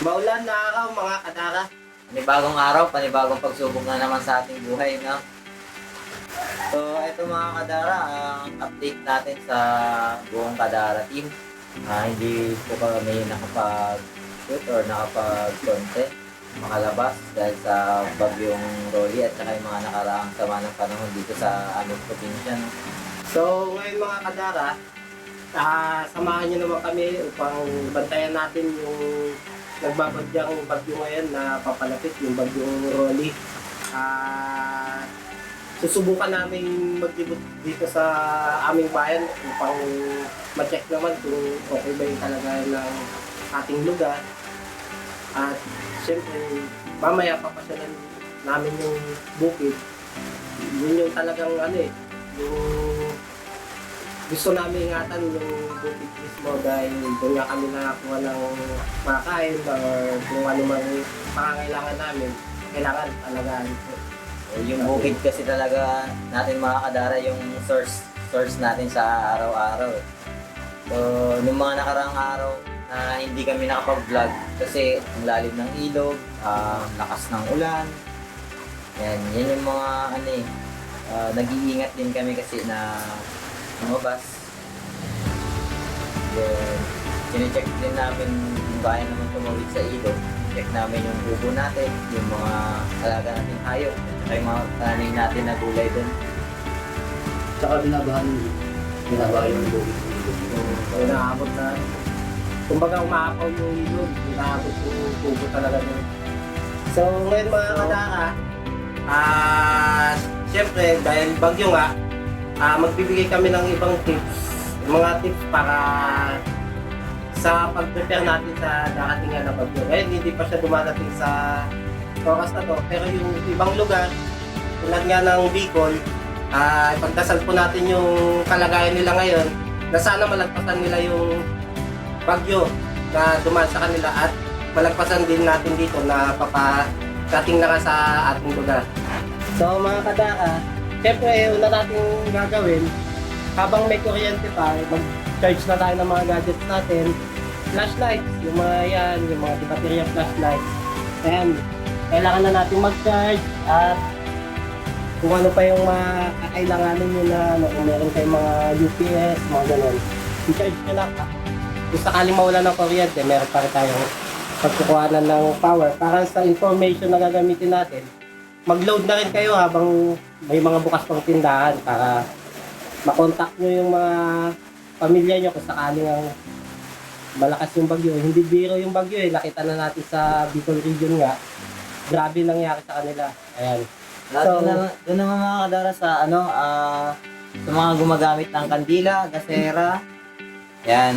Maulan na araw mga kadara. Panibagong araw, panibagong pagsubok na naman sa ating buhay, no? So, ito mga kadara, ang update natin sa buong kadara team. Hindi po kami nakapag-shoot or nakapag-content makalabas dahil sa bagyong Rolly at saka yung mga nakaraang sama ng panahon dito sa aming probinsya, no? So ngayon mga kadara, samahan niyo naman kami upang bantayan natin yung nagbabagyang bagyo ngayon na papalapit, yung bagyong Rolly. Susubukan namin maglibot dito sa aming bayan upang ma-check naman kung okay ba yung kalagayan ng ating lugar. At siyempre, mamaya papasyalan namin yung bukid. Yun yung talagang yung gusto namin ingatan yung bukid mismo dahil doon nga kami nakakuha ng makain or kung ano mang pangangailangan namin, kailangan alagaan ito. Yung bukid kasi talaga natin mga kadara yung source natin sa araw-araw. So, nung mga nakaraang araw na hindi kami nakapag-vlog kasi ang lalim ng ilog, lakas ng ulan. Yan yung mga nag-iingat din kami kasi na lumabas. Then, sinecheck din namin kung kaya naman tumawid sa ilog. Check namin yung bubo natin, yung mga alaga nating hayop, at saka yung mga tanim natin na gulay doon. Tsaka binabahan yung bukid. So, naabot na. Kumbaga umaapaw yung ilog, naabot yung tubo talaga nun. So, ngayon mga kadara, siyempre dahil bagyo nga, magbibigay kami ng ibang tips. Mga tips para sa pag-prepare natin sa darating na bagyo. Ngayon, hindi pa siya dumadating sa oras na to. Pero yung ibang lugar, tulad nga ng Bicol, ipagdasal po natin yung kalagayan nila ngayon na sana malagpasan nila yung bagyo na dumaan sa kanila at malagpasan din natin dito na papadating na nga sa ating lugar. So mga kadara, siyempre una natin gagawin, habang may kuryente pa, mag-charge na tayo ng mga gadgets natin. Flashlights, yung mga yan, yung mga baterya flashlights. Ayan, kailangan na natin mag-charge at kung ano pa yung mga kakailanganin nyo na kung meron kayong mga UPS, mga ganun. I-charge nyo lang. Kung sakaling mawala ng kuryente, meron pa rin tayong pagkukuhanan ng power. Para sa information na gagamitin natin, mag-load na rin kayo habang may mga bukas pang tindahan para makontak nyo yung mga pamilya nyo kung sakaling ang malakas yung bagyo. Hindi biro yung bagyo eh. Nakita na natin sa Bicol region nga. Grabe nangyari sa kanila. Ayan. Doon naman mga kadara sa sa mga gumagamit ng kandila, gasera. Yan,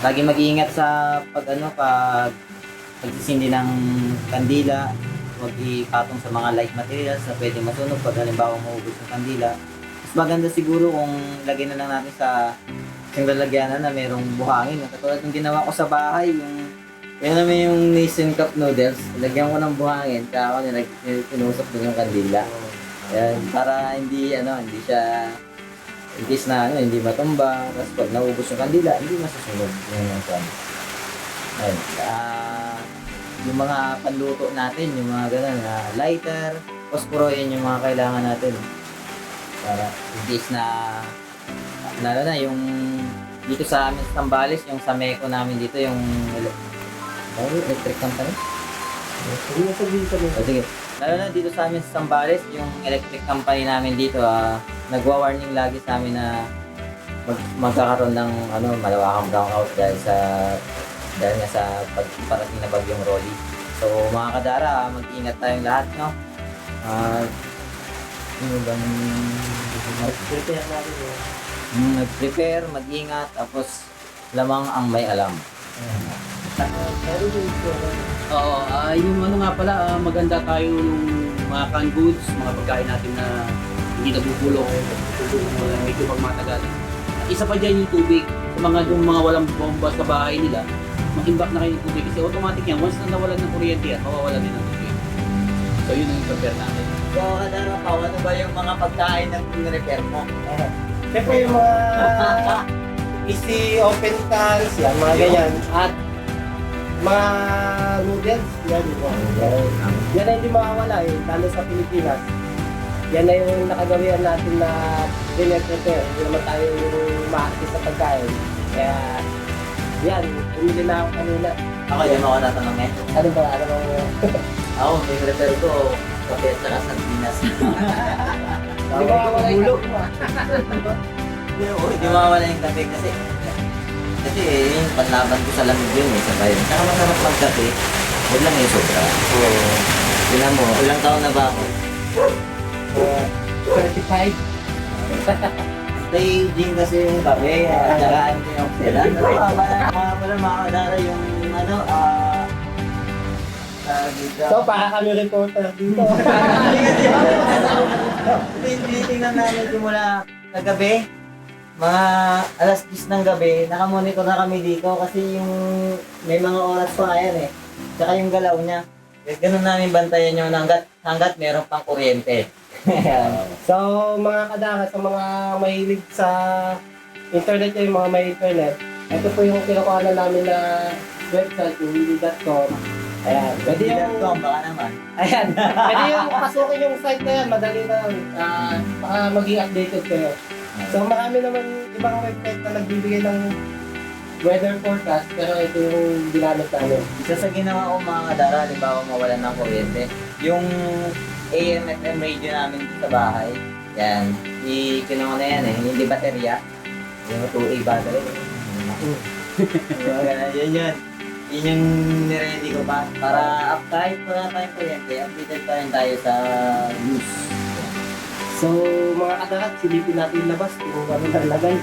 lagi mag-iingat sa pagsisindi ng kandila. Huwag ipatong sa mga light materials na pwede masunog pag halimbawa maubos ng kandila. Mas maganda siguro kung lagyan na lang natin sa yung lalagyanan na merong buhangin. Katulad ng ginawa ko sa bahay, yan naman yung Nissin Cup noodles. Lagyan ko ng buhangin, kaya ako tinusok doon yung kandila. Yan, para hindi siya in case na hindi matumba. Tapos pag naubos yung kandila, hindi masusunog yung Ayan. Yung mga panluto natin, yung mga ganun na lighter, posporo, yan yung mga kailangan natin. Para in case na lalo na yung dito sa amin sa Sambales, yung sa Meco namin dito, yung electric company. Sige. Lalo na dito sa amin sa Sambales, yung electric company namin dito, nagwa-warning lagi sa amin na magkakaroon ng malawakang brownout dahil nga sa pagparating na bagyong Rolly. So mga kadara, mag-ingat tayong lahat, no? Prepare natin yun. Mag-prepare, mag-ingat, tapos lamang ang may alam. Oo, yung nga pala, maganda tayo ng mga canned goods, mga pagkain natin na hindi nabubulok, medyo pagmatagal. At isa pa dyan yung tubig. Sa yung mga walang bomba sa bahay nila, mag-imbak na kayo ng tubig kasi automatic yan. Once na nawalan ng kuryente yan, mawawala din ng tubig. So yun ang prepare natin. So kadara pa, ano ba yung mga pagkain na repair mo? Siyempre yung mga easy open cans, yan, mga ganyan. At mga noodles, yan. Yan na hindi mawawala eh, lalo sa Pilipinas. Yan na yung nakagawian natin na dinner-prepare. Hindi naman tayo yung maakit sa pagkain. Kaya, yan, umili na ako kanina. Ako, hindi mo ako natanong eh. Ano ba, ano ba? Ako, may refer ko, kape at saka sardinas. Hindi mawawala yung kape mo ah. Hindi mawawala yung kape kasi yung panlaban ko sa lamig yun eh, sabay. Saka masarap magkape, huwag lang yung sobra. Tingnan mo, ilang taon na ba ako? 35. Staging kasi yung kape, at saka antioxidant. Mga pala makakadara yung dito. So, para kami reporter dito. Tinitingnan namin simula kagabi, mga alas 10 ng gabi, nakamonitor na kami dito kasi yung may mga oras pa nga yan eh. Tsaka yung galaw niya. Ganun namin bantayan yung hanggat meron pang kuryente. So, mga kadaka, sa mga mahilig sa internet, yung mga may internet, ito po yung kinukuha na namin na website, yung hindi.com. Ayan, pwede yung... baka naman. Ayan, pwede yung pasukin yung site na yan, madali na lang. Baka maging updated kayo. So, marami naman ibang website na nagbibigay ng weather forecast, pero ito yung ginamit namin. Isa sa ginawa ko mga kadara, halimbawa mawalan ng kuryente, yung AM/FM radio namin dito sa bahay, yan, kinuha na yan eh, hindi baterya, yung 2A battery. Yan. Yun yung niready ko pa para kahit wala tayong kuryente, updated pa rin tayo sa news. So, mga kadakat, silipin natin yung labas kung ano nalagay.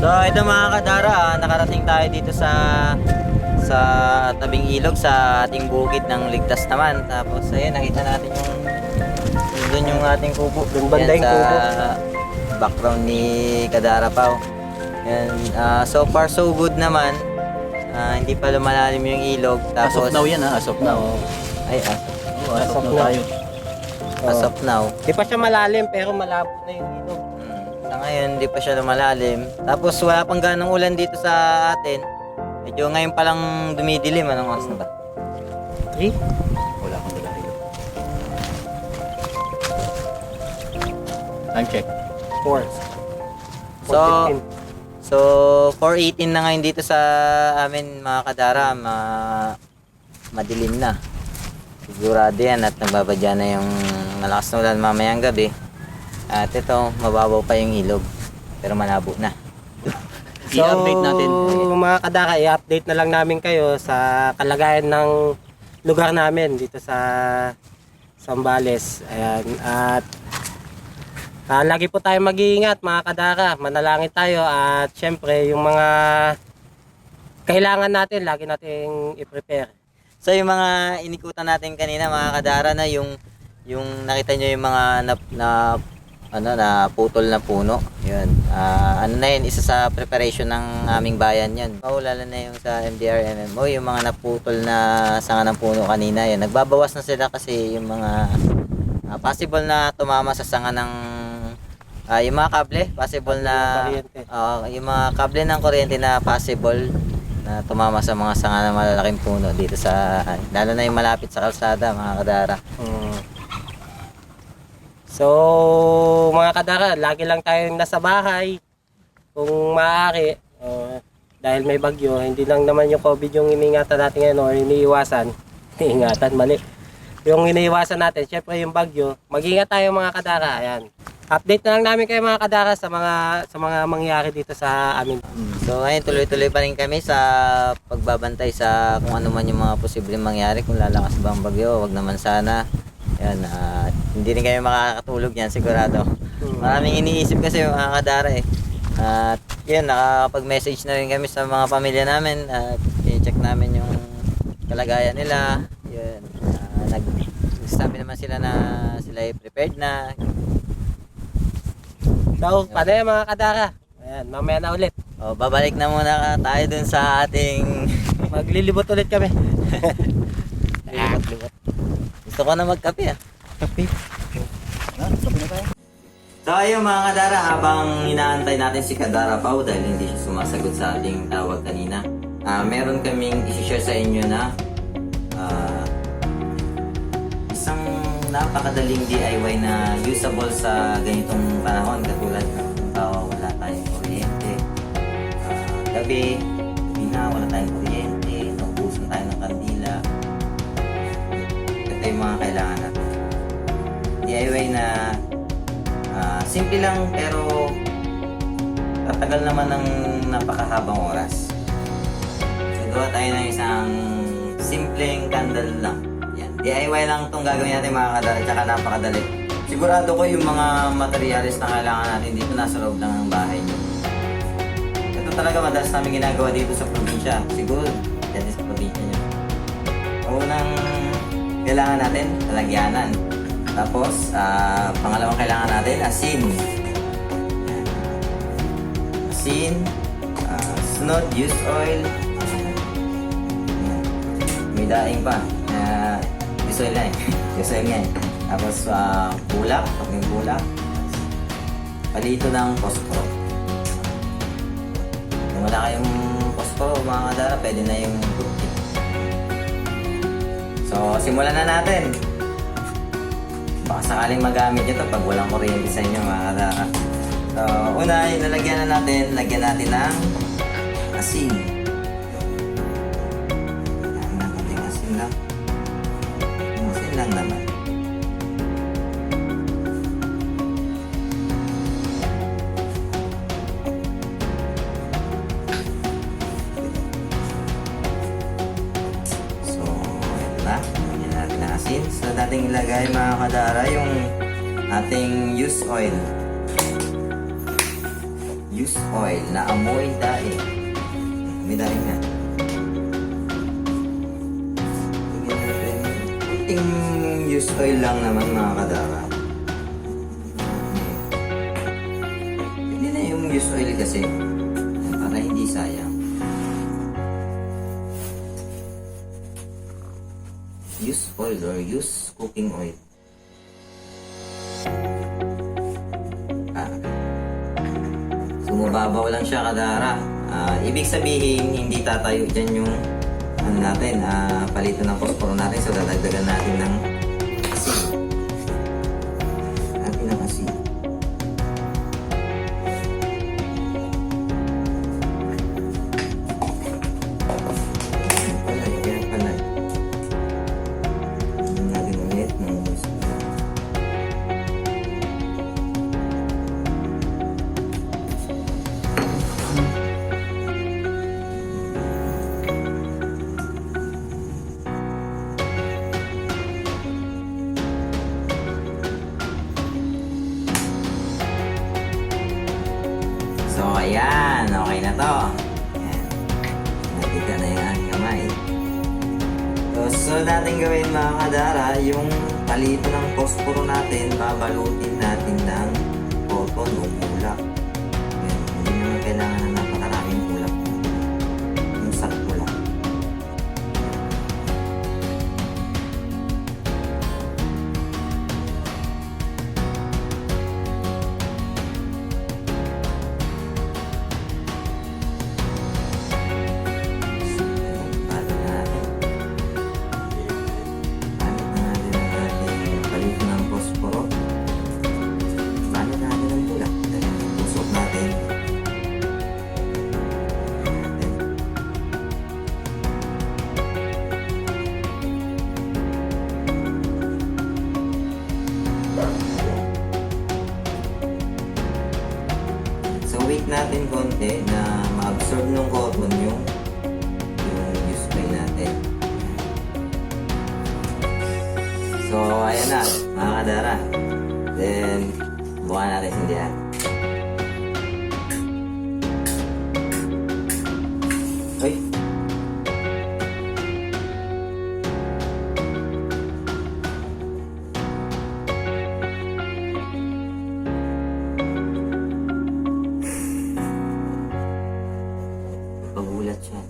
So ito mga kadara, nakarating tayo dito sa tabing ilog sa ating bukid ng ligtas naman. Tapos ayun, nakita natin doon yung ating kubo. Doon banda yung kubo. Background ni Kadara Pao. Yan, so far so good naman. Hindi pa lumalalim yung ilog. As Tapos of now yan ha, as of now. Ay, As of now tayo. as of now. Di pa siya malalim pero malabo na yung ilog. Sa ngayon, hindi pa siya lumalalim. Tapos wala pang ganong ulan dito sa atin. Medyo ngayon pa lang dumidilim. Anong oras na ba? 3? Wala akong dala rin. Time check. 4. So 4:18 na ngayon dito sa amin mga kadara. Madilim na. Sigurado yan at nagbabadya na yung malakas na ulan mamayang gabi. At ito, mababaw pa yung ilog. Pero malabo na. I-update natin. Mga kadaka, i-update na lang namin kayo sa kalagayan ng lugar namin dito sa Zambales. Ayan. At lagi po tayo mag-iingat mga kadaka. Manalangin tayo at syempre yung mga kailangan natin, lagi nating i-prepare. So yung mga inikutan natin kanina mga kadara na yung nakita nyo yung mga na putol na puno. Yun. Ano na yun, isa sa preparation ng aming bayan yun. Lalo na yung sa MDR-MMO, yung mga naputol na sanga ng puno kanina. Yun. Nagbabawas na sila kasi yung mga possible na tumama sa sanga ng yung mga kable, possible na yung mga kable ng kuryente na possible na tumama sa mga sanga ng malalaking puno dito sa lalo na yung malapit sa kalsada mga kadara. So, mga kadara, lagi lang tayong nasa bahay kung maaari. Dahil may bagyo, hindi lang naman yung COVID yung iniingatan natin ngayon o iniiwasan. Iniingatan, mali. Yung iniiwasan natin, syempre yung bagyo. Mag-ingat tayo mga kadara. Ayan. Update na lang namin kayo mga kadara sa mga mangyayari dito sa amin. So ngayon tuloy-tuloy pa rin kami sa pagbabantay sa kung ano man yung mga posibleng mangyari, kung lalakas ba ang bagyo, wag naman sana. Yan, hindi rin kayo makakatulog yan sigurado. Maraming iniisip kasi yung mga kadara eh. At yun, nakakapag-message na rin kami sa mga pamilya namin at i-check namin yung kalagayan nila. Yun, nagsabi naman sila na sila ay prepared na. So, paano yan mga kadara? Ayan, mamaya na ulit. Babalik na muna tayo dun sa ating Maglilibot ulit kami. libot-libot. Gusto ko na magkape ah. Kape. So ayun mga kadara, habang inaantay natin si Kadara Pao dahil hindi siya sumasagot sa ating tawag kanina, meron kaming isi-share sa inyo na isang napakadaling DIY na usable sa ganitong panahon, katulad ng wala tayong kuryente, gabi na wala tayong kuryente, naubusan tayo ng kandila. Ito yung mga kailangan natin. DIY na simple lang pero tatagal naman ng napakahabang oras. Gagawa tayo ng isang simpleng candle lang. Yan. DIY lang itong gagawin natin mga kadara, tsaka napakadali. Sigurado ko yung mga materials na kailangan natin dito nasa loob lang ng bahay niyo. Ito talaga madalas namin ginagawa dito sa probinsya. Siguro, dyan sa probinsya niyo. Unang kailangan natin, talagyanan. Tapos, pangalawang kailangan natin, asin. Asin, sunod, used oil. May daing pa. Used oil na eh. Used oil nga eh. Tapos, bulak, paging bulak. Palito ng posporo. Kung wala kayong posporo, mga kadara, pwede na yung tubig. So, simulan na natin. Baka sakaling magamit ito pag walang kuryente sa inyo mga kadara. So, una, yung nalagyan na natin, lagyan natin ng asin. Lagyan natin ng asin lang. Asin lang naman. So, ito na. Lagyan natin ng asin. So, dating ilagay mga kadara yung ating used oil. used oil na amoy daing. Amoy daing na. Tingnan natin. Kunting used oil lang naman mga kadara. Hindi na yung used oil kasi. Para hindi sayang. Used oil or used cooking oil. Sumababaw lang siya kadara. Ibig sabihin, hindi tatayo dyan yung ano natin, palito ng posporo natin. So, dadagdagan natin ng asin. Natin ng asin. Kaya palay. Natin ulit ng gusto. So, ayan. Okay na to. Ayan. Nakita na yung aking kamay. So, susunod natin gawin mga kadara, yung palito ng posporo natin, babalutin natin ng cotton o kulak. Ayan. Hindi naman kailangan na napakaraming kulak. Yung sakto lang. Palit na natin. Palit na natin ang ating palito ng posporo. Palit na natin ang bulak. Tusok natin. So wait natin konti na ma-absorb ng cotton yung used oil natin. So ayan na mga kadara. Then bukan natin sindihan. Uy! Pagulat siya.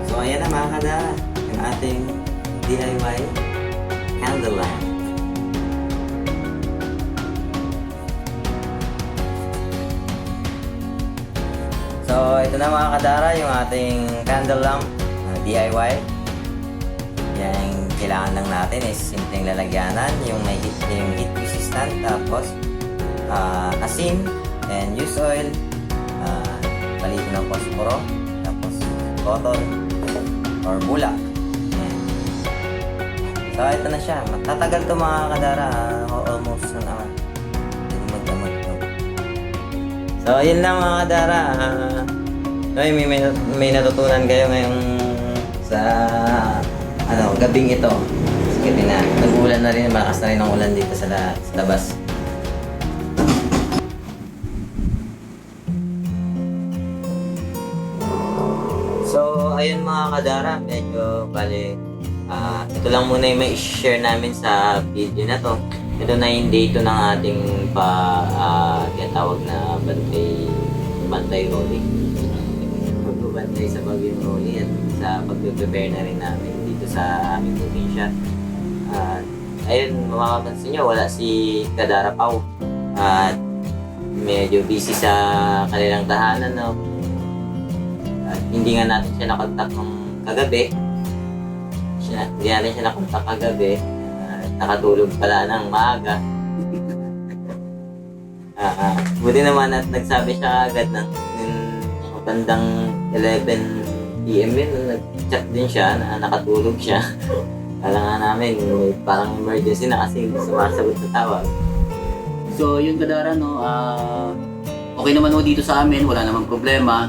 So ayan na mga kadara, yung ating DIY candle lamp. So ito na mga kadara, yung ating candle lamp DIY. Yan kailangan lang natin is simpleng lalagyanan, yung may heat resistant, tapos asin and used oil, palito ng posporo, tapos cotton or bulak. Yan. So ito na siya, matatagal to mga kadara, almost an hour. Magdamag to. So yun lang mga kadara. May natutunan kayo ngayong sa gabing ito. Sige na, nag-uulan na rin, malakas na rin ang ulan dito sa labas. So, ayun mga kadara, medyo bali, ito lang muna yung may share namin sa video na to. Ito na yung day 2 ng ating pa tinatawag na bantay rolling. Magbabantay sa Bagyong Rolly at sa pag-prepare na rin namin dito sa aming probinsya. Ayun, mamapansin nyo, wala si Kadara Pau. At medyo busy sa kanilang tahanan, no? At hindi nga natin siya nakontak ng kagabi. Hindi natin siya nakontak kagabi. Nakatulog pala ng maaga. Buti naman at nagsabi siya agad ng bandang 11 PM yun, nag-chat din siya na nakatulog siya. Kala nga namin, parang emergency na kasi hindi sumasagot sa tawag. So yun Kadara, no, okay naman ho dito sa amin, wala namang problema.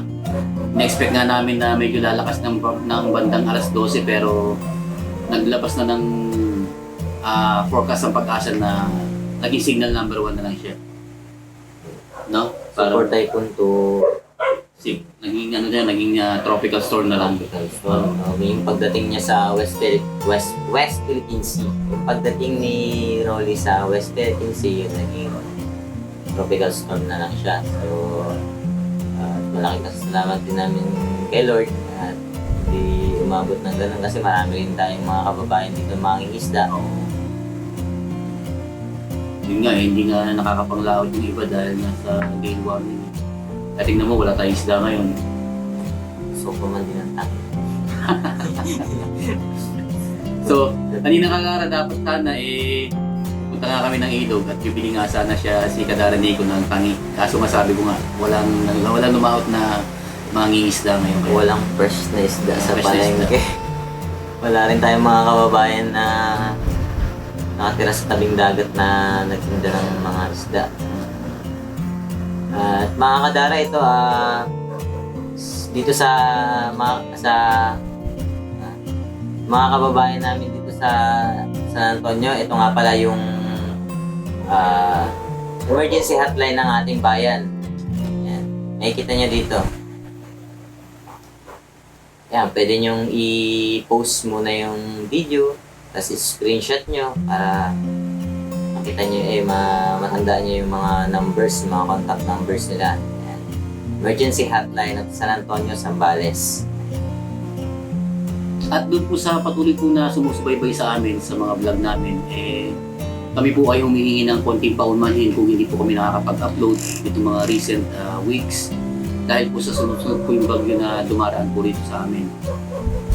Na-expect nga namin na medyo lalakas ng bandang alas 12 pero naglabas na ng forecast ng Pag-asa na naging signal number 1 na lang siya. No? For Typhoon to Naging tropical storm na lang. tropical storm. Yung pagdating niya sa West Philippine Sea. Yung pagdating ni Rolly sa West Philippine Sea, yun naging tropical storm na lang siya. So, malaking kasalamat din namin kay Lord at hindi umabot ng ganun kasi marami rin tayong mga kababayan dito mangingisda. Yun nga, hindi nga nakakapanglaot yung iba dahil nasa gale warning. At tingnan mo, wala tayong isda ngayon. So, man din ang tangi. So, kanina Kadara, dapat sana punta nga kami ng ilog at bibili nga sana siya si Kadara Nico ng tangi. Kaso masabi ko nga, walang lumaot na mangingisda ngayon. Kaya Walang fresh na isda sa Fresh na palengke. Wala rin tayong mga kababayan na nakatira sa tabing dagat na nagtinda ng mga isda. At mga Kadara, ito dito sa mga kababayan namin dito sa San Antonio, ito nga pala yung emergency hotline ng ating bayan. Yan. Makikita nyo dito. Yan, pwede nyong i-post muna yung video, tapos i-screenshot nyo para makita nyo, matandaan nyo yung mga numbers, mga contact numbers nila. Yan. Emergency hotline of San Antonio, Zambales. At doon po sa patuloy po na sumusubaybay sa amin sa mga vlog namin, kami po ay humihingi ng konting paunmanhin kung hindi po kami nakakapag-upload itong mga recent weeks dahil po sa sunod-sunod po yung bagyo na dumaraan po rito sa amin.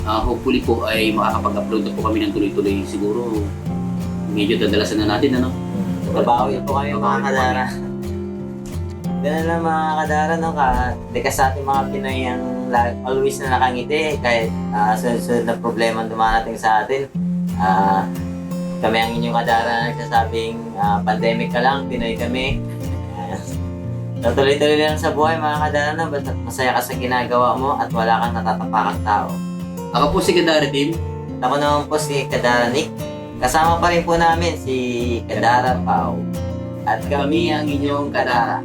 Hopefully po ay makakapag-upload na po kami ng tuloy-tuloy. Siguro medyo dadalasan na natin, ano? Babawi po kayo mga Kadara. Ganun lang mga Kadara, no? Kasi sa ating mga Pinoy ang always na nakangiti kahit sunod-sunod na problema ang dumarating sa atin. Kami ang inyong Kadara na nagsasabing pandemic ka lang, Pinoy kami. So, tuloy-tuloy lang sa buhay mga Kadara, no? Basta masaya ka sa ginagawa mo at wala kang natatapakang tao. Ako po si Kadara Team. Ako naman po si Kadara Nick. Kasama pa rin po namin si Kadara Pau. At kami ang inyong Kadara.